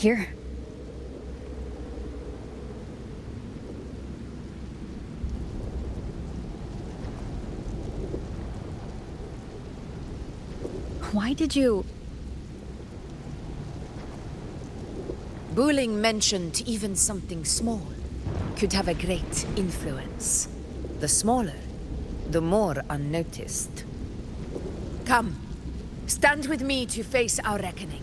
Here. Why did you... Buling mentioned even something small could have a great influence. The smaller, the more unnoticed. Come, stand with me to face our reckoning.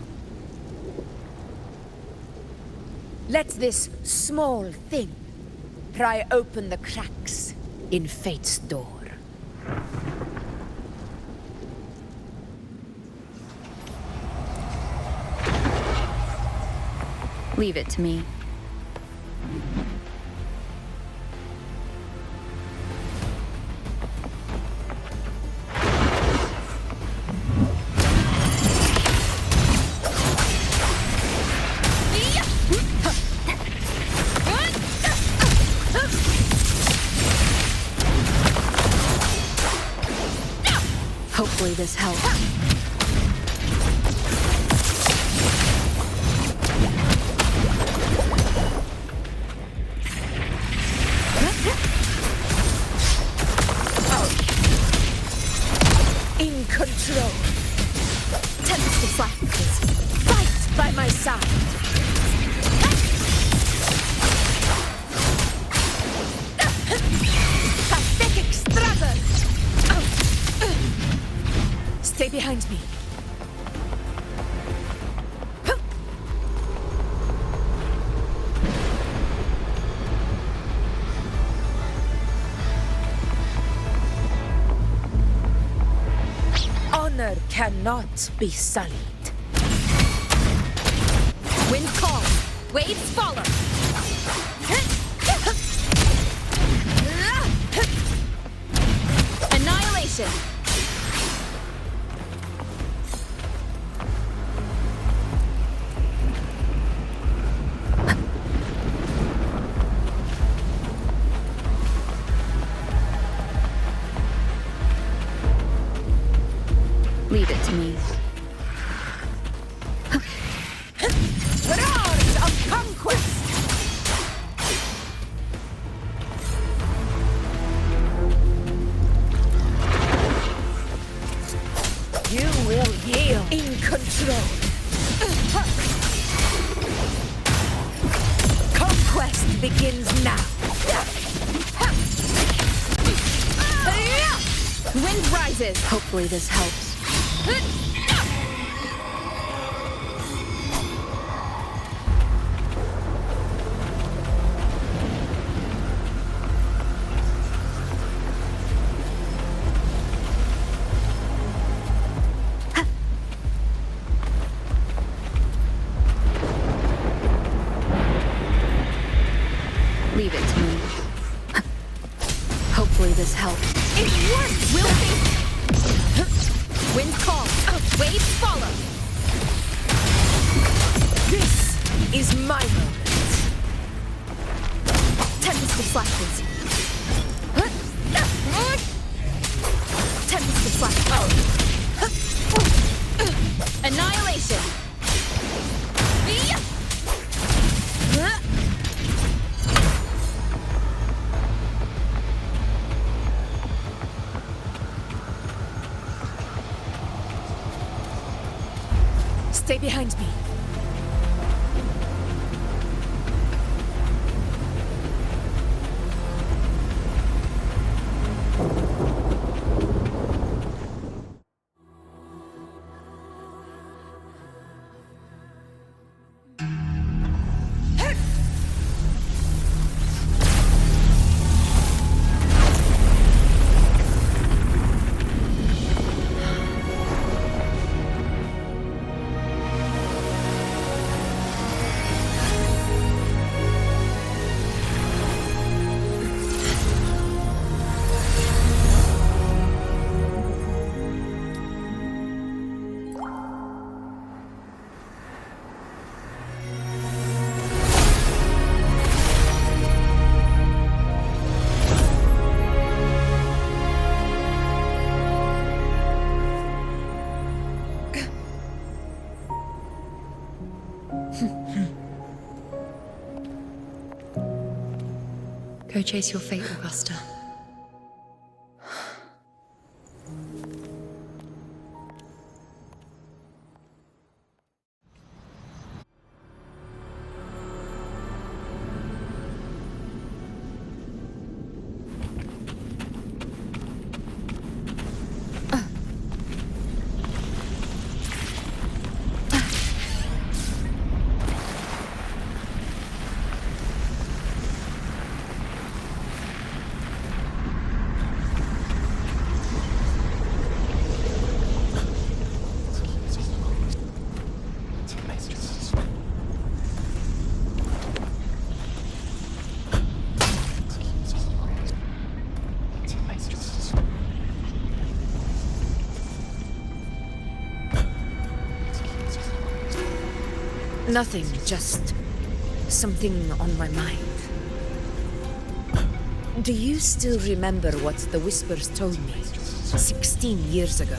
Let this small thing pry open the cracks in fate's door. Leave it to me. Hopefully this helps. In control. Tempest the flashes. Fight by my side. Pathetic struggle. Stay behind me. Honor cannot be sullied. Wind calls, waves follow. Annihilation. Leave it to me. Roars of conquest! You will yield in control. Conquest begins now. Wind rises. Hopefully this helps. Leave it to me. Hopefully this helps. It works! We'll see. Wind calls, waves follow. This is my moment. Tempest of flashes. Tempest of flashes. Annihilation. Stay behind me. Go chase your fate, Augusta. Nothing, just something on my mind. Do you still remember what the Whispers told me 16 years ago?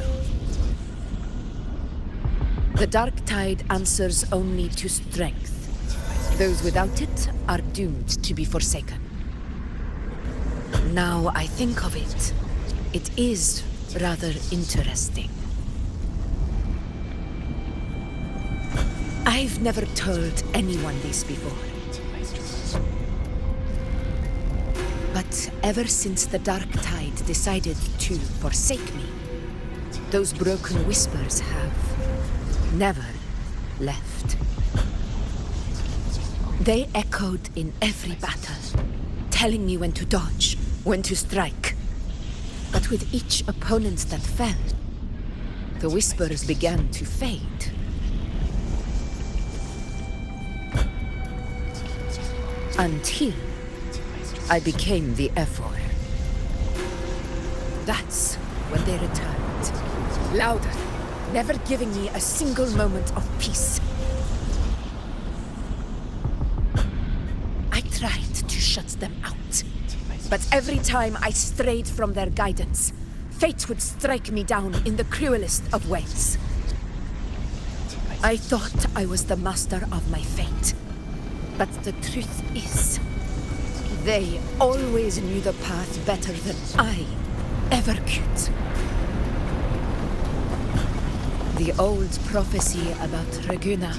The dark tide answers only to strength. Those without it are doomed to be forsaken. Now I think of it, it is rather interesting. I've never told anyone this before. But ever since the Dark Tide decided to forsake me, those broken whispers have never left. They echoed in every battle, telling me when to dodge, when to strike. But with each opponent that fell, the whispers began to fade. Until I became the Ephor. That's when they returned. Louder, never giving me a single moment of peace. I tried to shut them out, but every time I strayed from their guidance, fate would strike me down in the cruelest of ways. I thought I was the master of my fate. But the truth is, they always knew the path better than I ever could. The old prophecy about Reguna,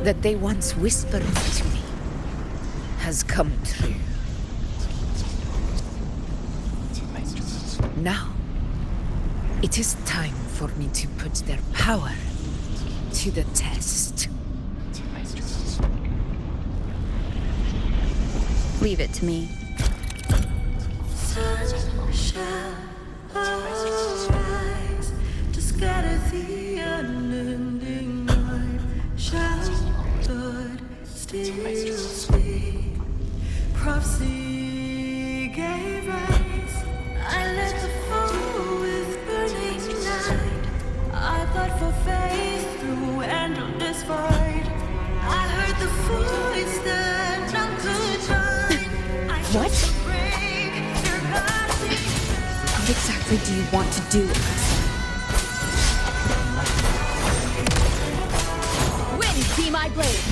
that they once whispered to me, has come true. Now, it is time for me to put their power to the test. Leave it to me. Sun shall arise to scatter the unending night. Shall Lord still speak? Prophecy gave rise. I led the foe with burning night. I fought for faith through endless fight. I heard the voice that none could find. What? What exactly do you want to do? Wind, be my blade.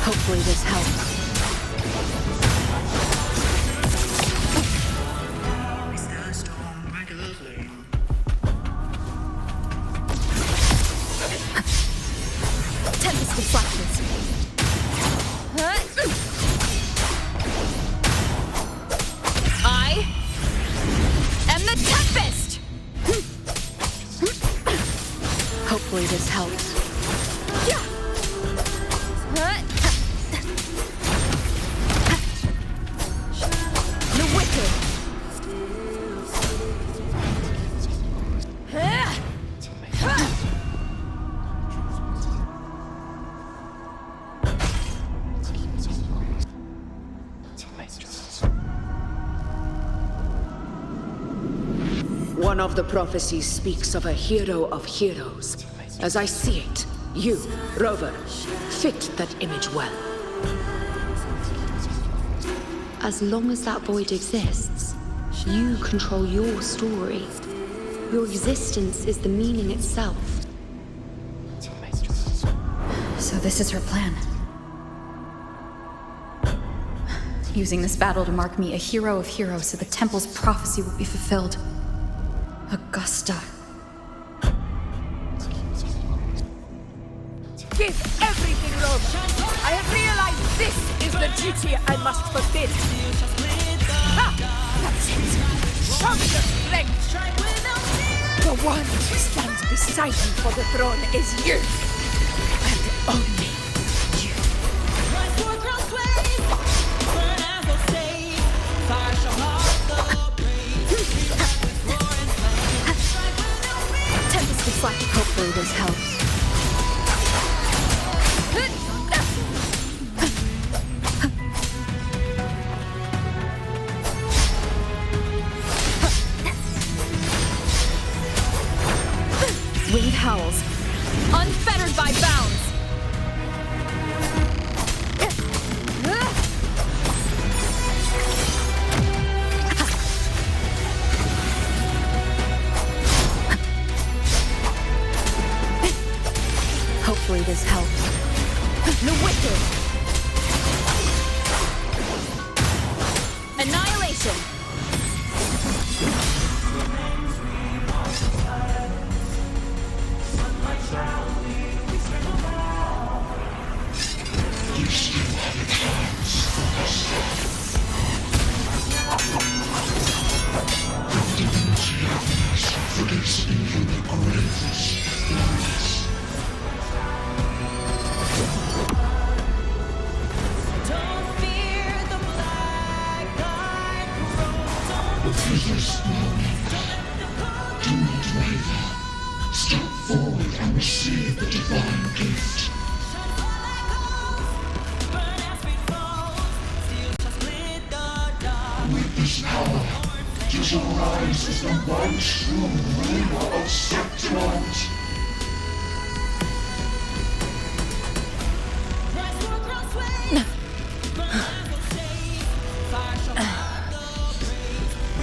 Hopefully this helps. Tempest of flashes. I am the Tempest! Hopefully this helps. Yeah. The wicked. One of the prophecies speaks of a hero of heroes. As I see it, you, Rover, fit that image well. As long as that void exists, you control your story. Your existence is the meaning itself. So this is her plan. using this battle to mark me a hero of heroes so the temple's prophecy will be fulfilled. Augusta. Give everything, Roma. I have realized this is the duty I must fulfill. Ha! That's it. Show me your strength. The one who stands beside me for the throne is you. And only you. Tempest is slack. Hopefully this helps. Winged howls. Unfettered by bounds. Hopefully this helps. The wicked. Annihilation.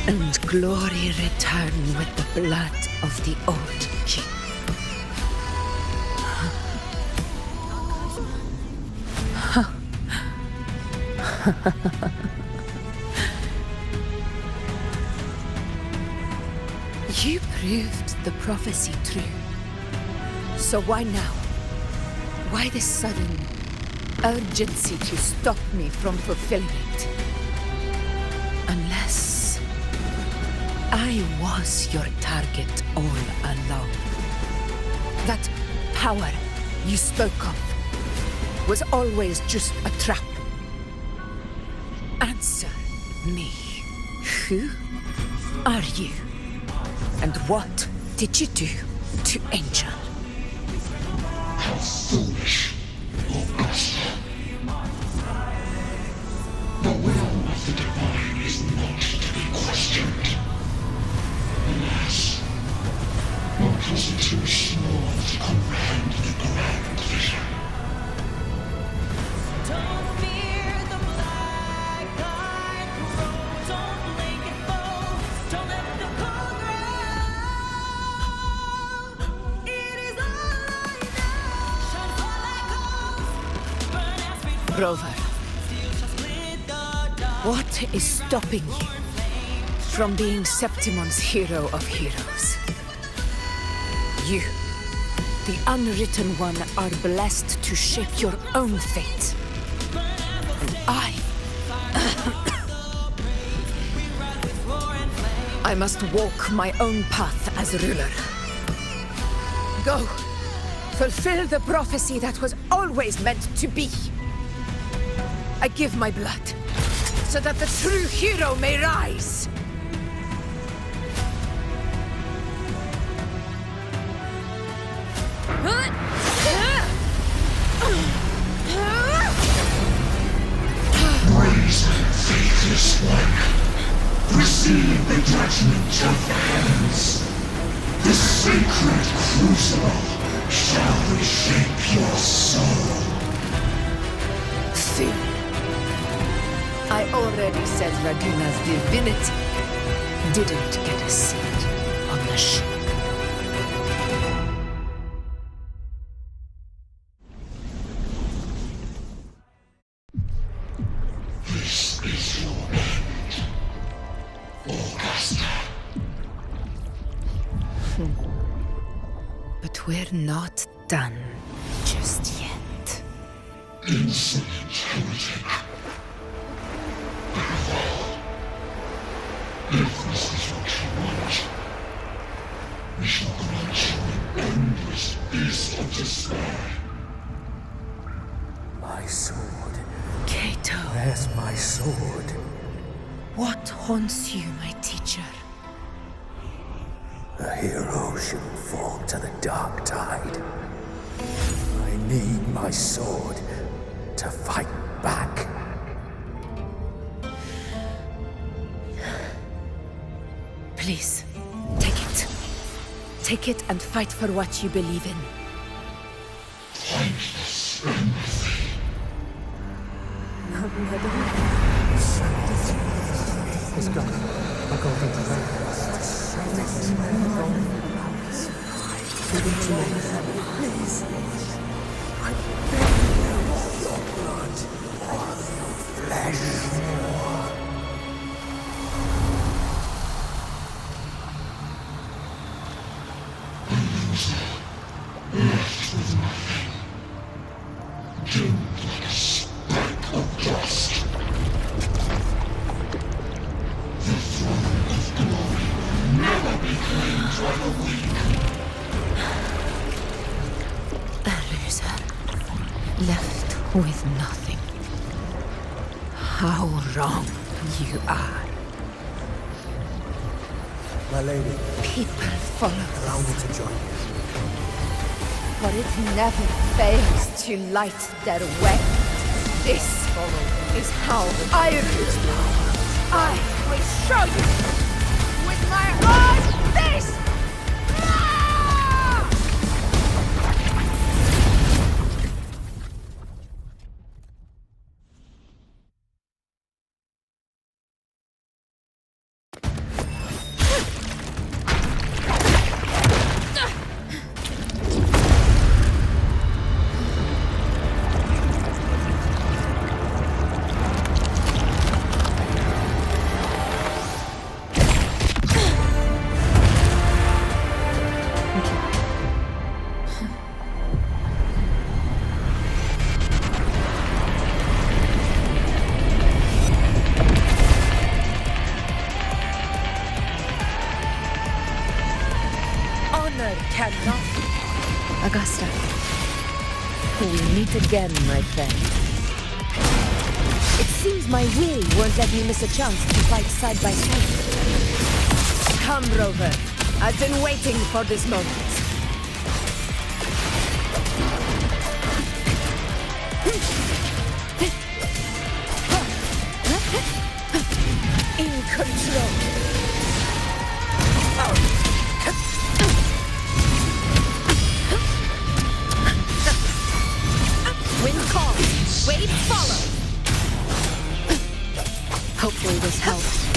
And glory return with the blood of the old king. You proved the prophecy true. So why now? Why this sudden urgency to stop me from fulfilling it? Unless I was your target all along. That power you spoke of was always just a trap. Answer me. Who are you? And what did you do to Angel? How foolish, Augusta. The will of the divine is not to be questioned. Alas, one person too small to comprehend the grand vision. Don't fear the black eyed crow. Don't make it bold. Don't let the cold grow. It is all I know. Shine far like coals. Burn as we Rover, what is stopping you from being Septimon's hero of heroes? You, the unwritten one, are blessed to shape your own fate. And I must walk my own path as ruler. Go, fulfill the prophecy that was always meant to be. I give my blood, so that the true hero may rise. Brazen, faithless one, receive the judgment of the heavens. The sacred crucible shall reshape your soul. See, I already said Raguna's divinity didn't get a seat on the ship. This is We're not done just yet. Insolent heretic. If this is what you want, we shall grant you an endless beast of despair. My sword. Cato, Where's my sword? what haunts you, my teacher? A hero shouldn't fall to the dark tide. I need my sword to fight back. Please, take it. Take it and fight for what you believe in. Thankless empathy. Let's go. I'll go get the Left with nothing. Doomed like a speck of dust. The throne of glory will never be claimed by the weak. A loser, left with nothing. How wrong you are. My lady, People follow allow us, me to join you. but it never fails to light their way. This is how I rule. I will show you with my own fist! Ah! Honor cannot. Augusta, we meet again, my friend. It seems my will won't let me miss a chance to fight side by side. Come, Rover. I've been waiting for this moment. In control. Wind calls. Waves follow. Hopefully this helps.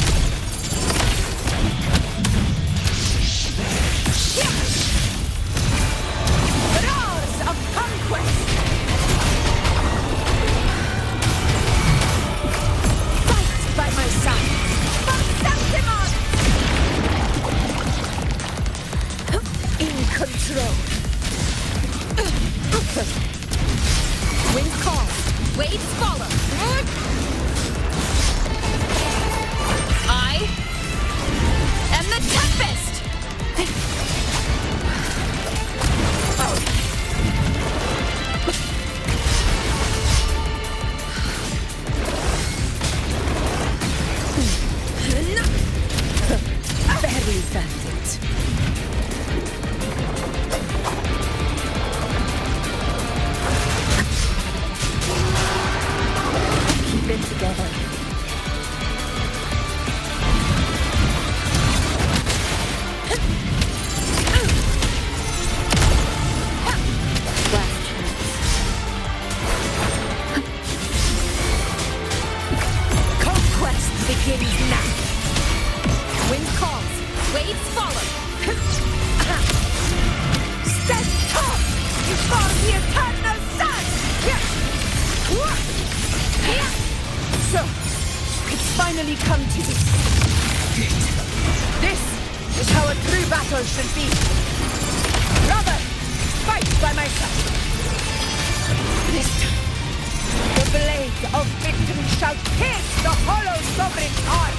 Roars of conquest. Fight by my side. Septimon! In control. Wind calls. Waves follow. I am the Tempest! Barely felt it. Keep it together. Last chance. Conquest begins now. Wind calls, waves follow. Stand tall before the eternal sun! So, it's finally come to this. Good. This is how a true battle should be. Brother, shall pierce the hollow sovereign's heart!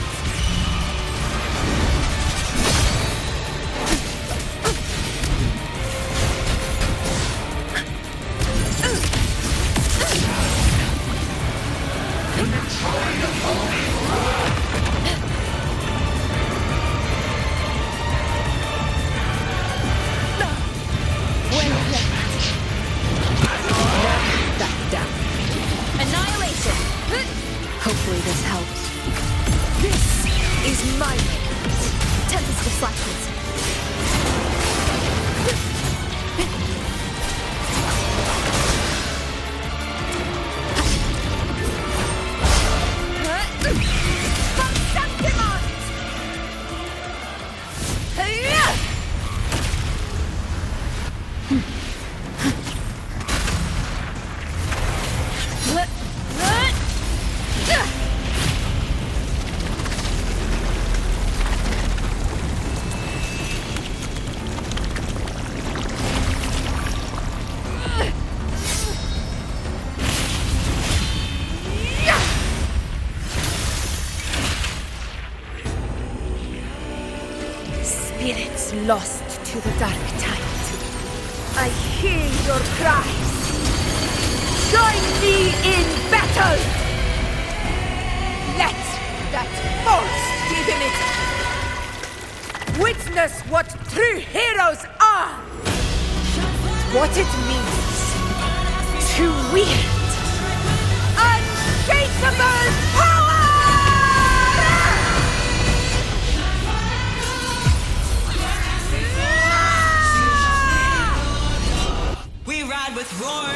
Annihilation! Hopefully this helps. This is my Tempest of Slackness. Spirits lost to the dark tide. I hear your cries. Join me in battle! Let that false divinity witness what true heroes are! What it means to wield unshakable power! We ride with roar.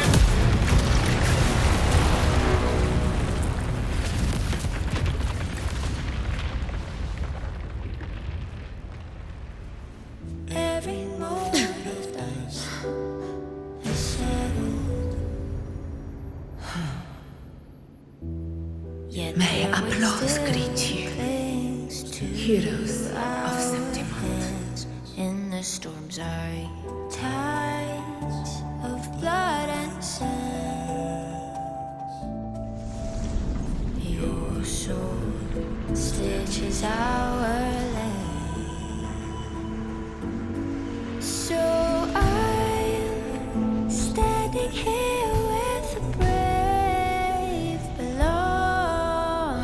Every moment of dust is settled. Yet May there applause still greet you, clings to heroes of our Septimont. hands in the storm's eye. Tides of blood and sand. Your sword stitches our lane. So I'm standing here with the brave below.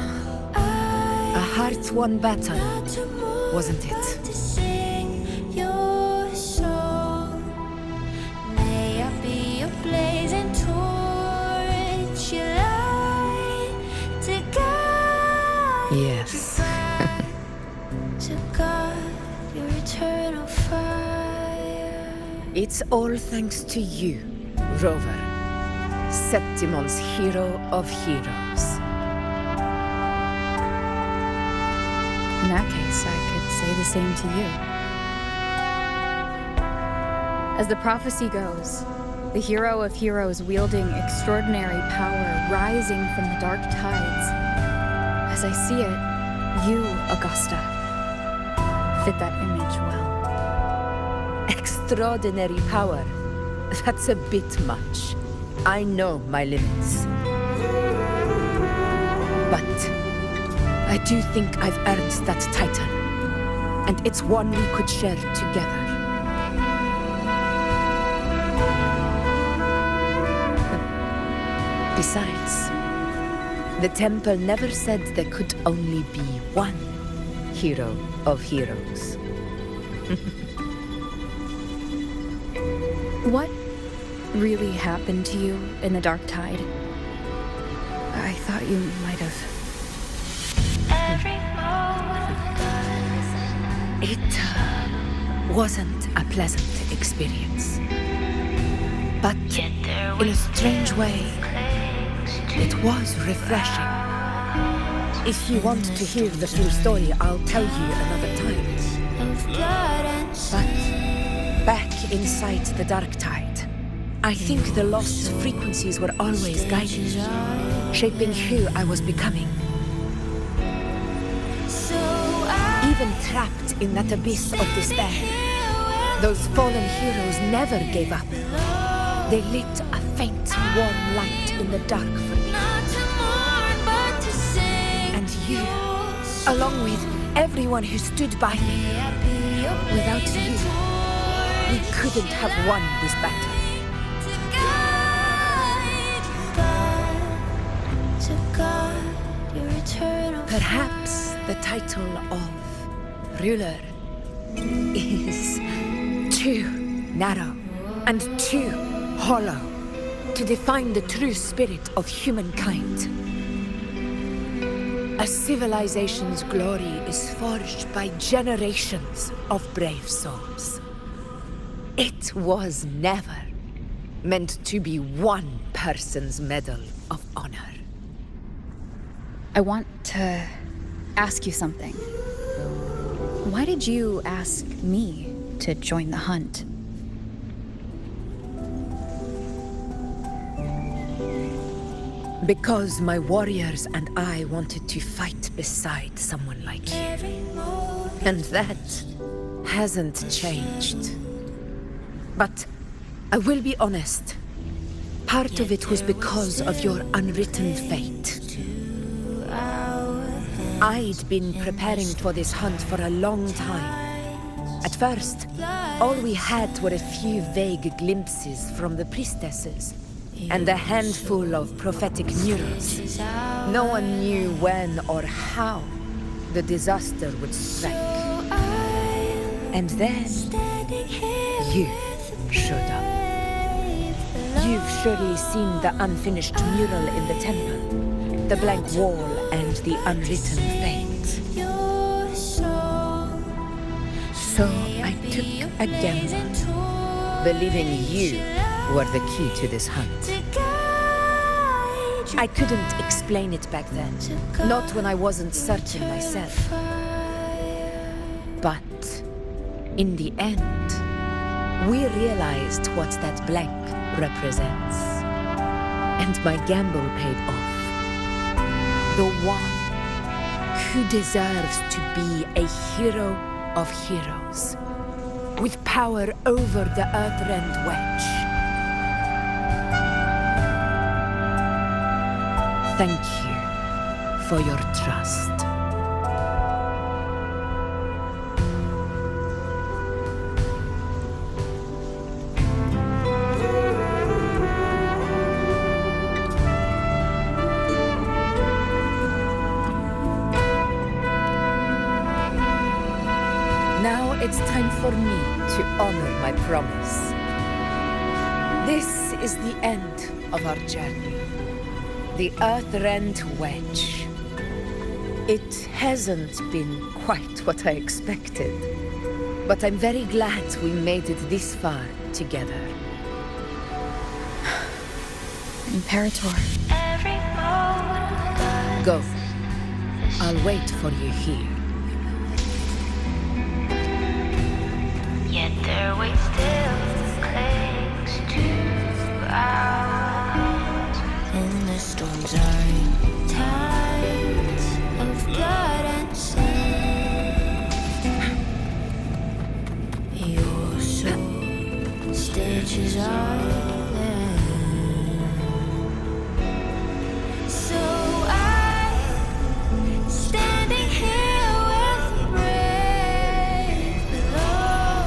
A heart-won battle, Not to move, wasn't but it? to sing your song. May I be a blazing torch, you light to guide Yes. you back to God, your eternal fire. It's all thanks to you, Rover, Septimon's hero of heroes. In that case, I could say the same to you. As the prophecy goes, the hero of heroes wielding extraordinary power rising from the dark tides. As I see it, you, Augusta, fit that image well. Extraordinary power. That's a bit much. I know my limits. But I do think I've earned that title. And it's one we could share together. Besides, the temple never said there could only be one hero of heroes. What really happened to you in the dark tide? I thought you might have. Every moment of It wasn't a pleasant experience. But in a strange way, it was refreshing. If you want to hear the full story, I'll tell you another time. blood and But back inside the dark tide, I think the lost frequencies were always guiding me, shaping who I was becoming. so I Even trapped in that abyss of despair, those fallen heroes never gave up. They lit a faint, warm light in the dark for me. not to mourn but to you, along with everyone who stood by me. Without you, we couldn't have won this battle. Perhaps the title of ruler is too narrow and too hollow to define the true spirit of humankind. A civilization's glory is forged by generations of brave souls. It was never meant to be one person's medal of honor. I want to ask you something. Why did you ask me to join the hunt? Because my warriors and I wanted to fight beside someone like you. And that hasn't changed. But I will be honest. Part of it was because of your unwritten fate. I'd been preparing for this hunt for a long time. At first, all we had were a few vague glimpses from the priestesses and a handful of prophetic murals. No one knew when or how the disaster would strike. And then, you showed up. You've surely seen the unfinished mural in the temple, the blank wall and the unwritten fate. So I took a gamble, believing you were the key to this hunt. I couldn't explain it back then, not when I wasn't certain myself. But in the end, we realized what that blank represents. And my gamble paid off. The one who deserves to be a hero of heroes, with power over the Earthrend Wedge. Thank you for your trust. Now it's time for me to honor my promise. This is the end of our journey. The Earthrend Wedge. It hasn't been quite what I expected, but I'm very glad we made it this far together. Imperator. Go. I'll wait for you here. Yet their weight still clings to ours. And the storms are in tides of blood and sin. Your soul stitches are there. So I'm standing here with brave below.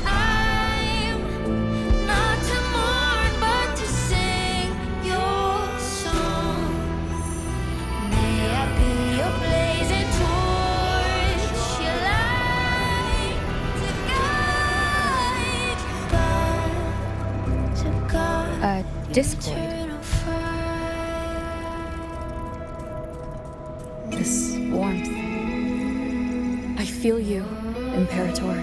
I'm not to mourn, but to sing your song. May I be your blazing torch, your light to guide A discord. eternal fire. This warmth. I feel you, Imperator.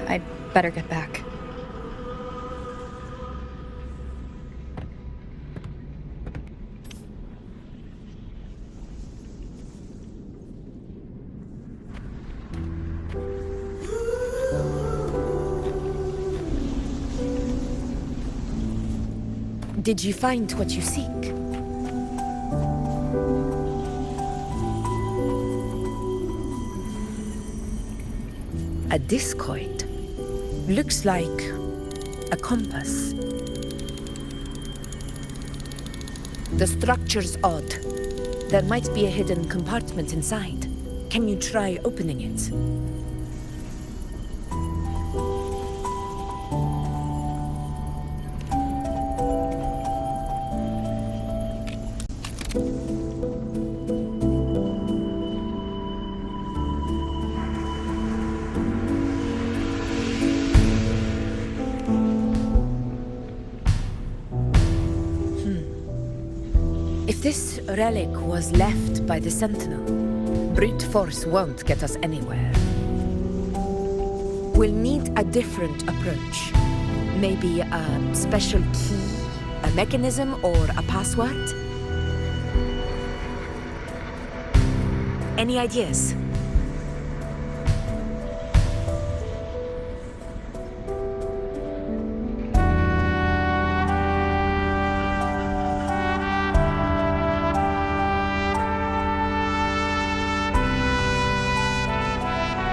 I'd better get back. Did you find what you seek? A discoid? Looks like a compass. The structure's odd. There might be a hidden compartment inside. Can you try opening it? If this relic was left by the Sentinel, brute force won't get us anywhere. We'll need a different approach. Maybe a special key, a mechanism, or a password? Any ideas?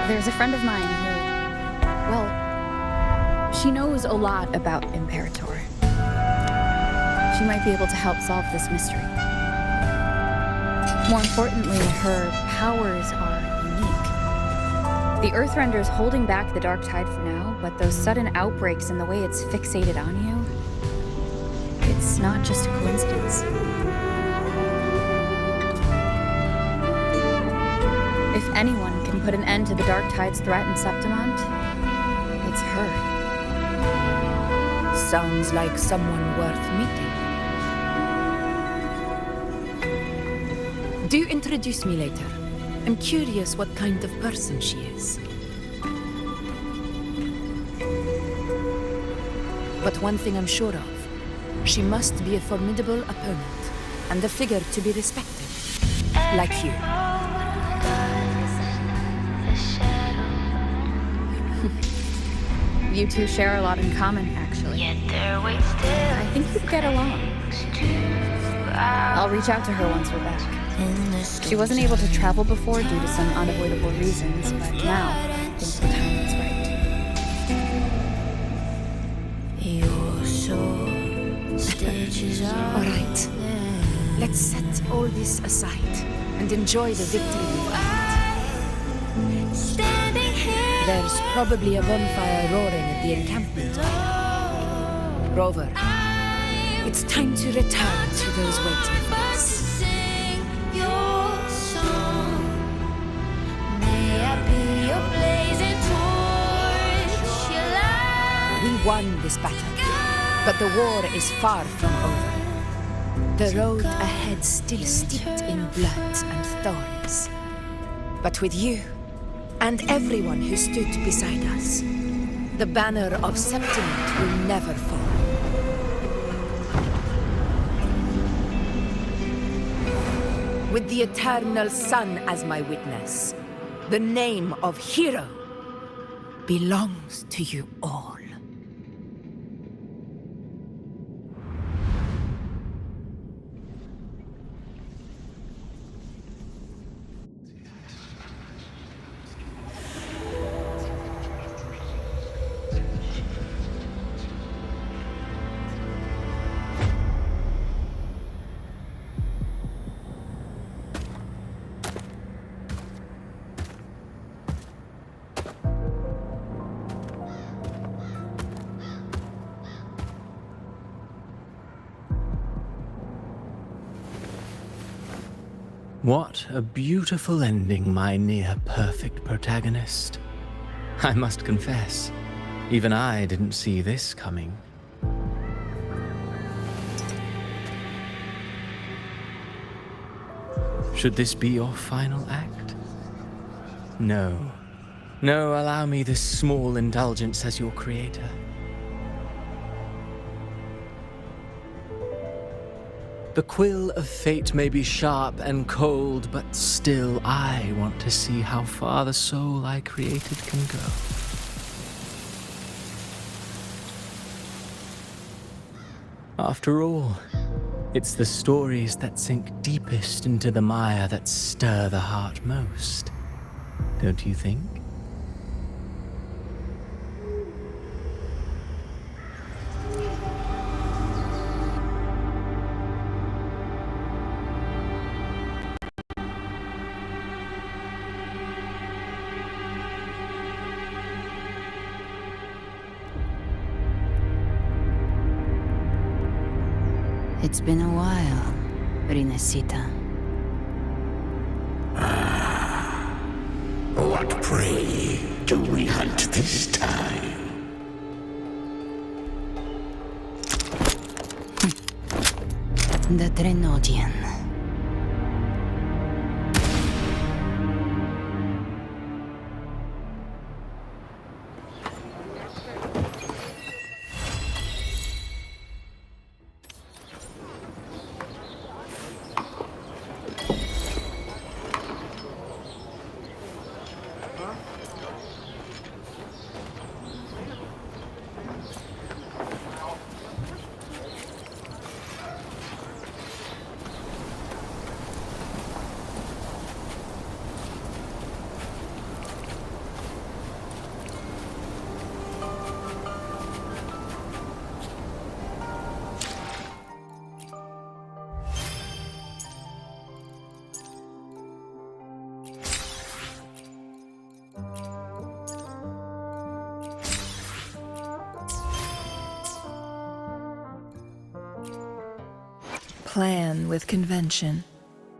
There's a friend of mine who, well, she knows a lot about Imperator. She might be able to help solve this mystery. More importantly, her powers are unique. The Earthrender's holding back the Dark Tide for now, but those sudden outbreaks and the way it's fixated on you, it's not just a coincidence. If anyone can put an end to the Dark Tide's threat in Septimont, it's her. Sounds like someone worth meeting. Do introduce me later. I'm curious what kind of person she is. But one thing I'm sure of, she must be a formidable opponent, and a figure to be respected. Like you. You two share a lot in common, actually. I think you'd get along. I'll reach out to her once we're back. She wasn't able to travel before due to some unavoidable reasons, but now I think the time is right. All right. Let's set all this aside and enjoy the victory we've earned. There's probably a bonfire roaring at the encampment. Rover, it's time to return to those waiting for us. We won this battle, but the war is far from over. The road ahead still steeped in blood and thorns. But with you, and everyone who stood beside us, the banner of Septimont will never fall. With the eternal sun as my witness, the name of hero belongs to you all. What a beautiful ending, my near-perfect protagonist. I must confess, even I didn't see this coming. Should this be your final act? No. No, allow me this small indulgence as your creator. The quill of fate may be sharp and cold, but still I want to see how far the soul I created can go. After all, it's the stories that sink deepest into the mire that stir the heart most, don't you think? It's been a while, Rinascita. What prey do we hunt this time? The Drenodian. Plan with convention,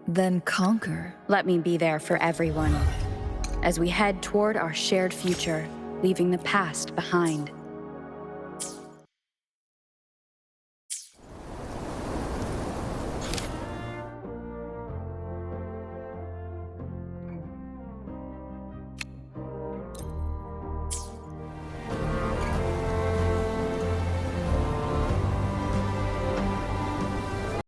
then conquer. Let me be there for everyone as we head toward our shared future, leaving the past behind.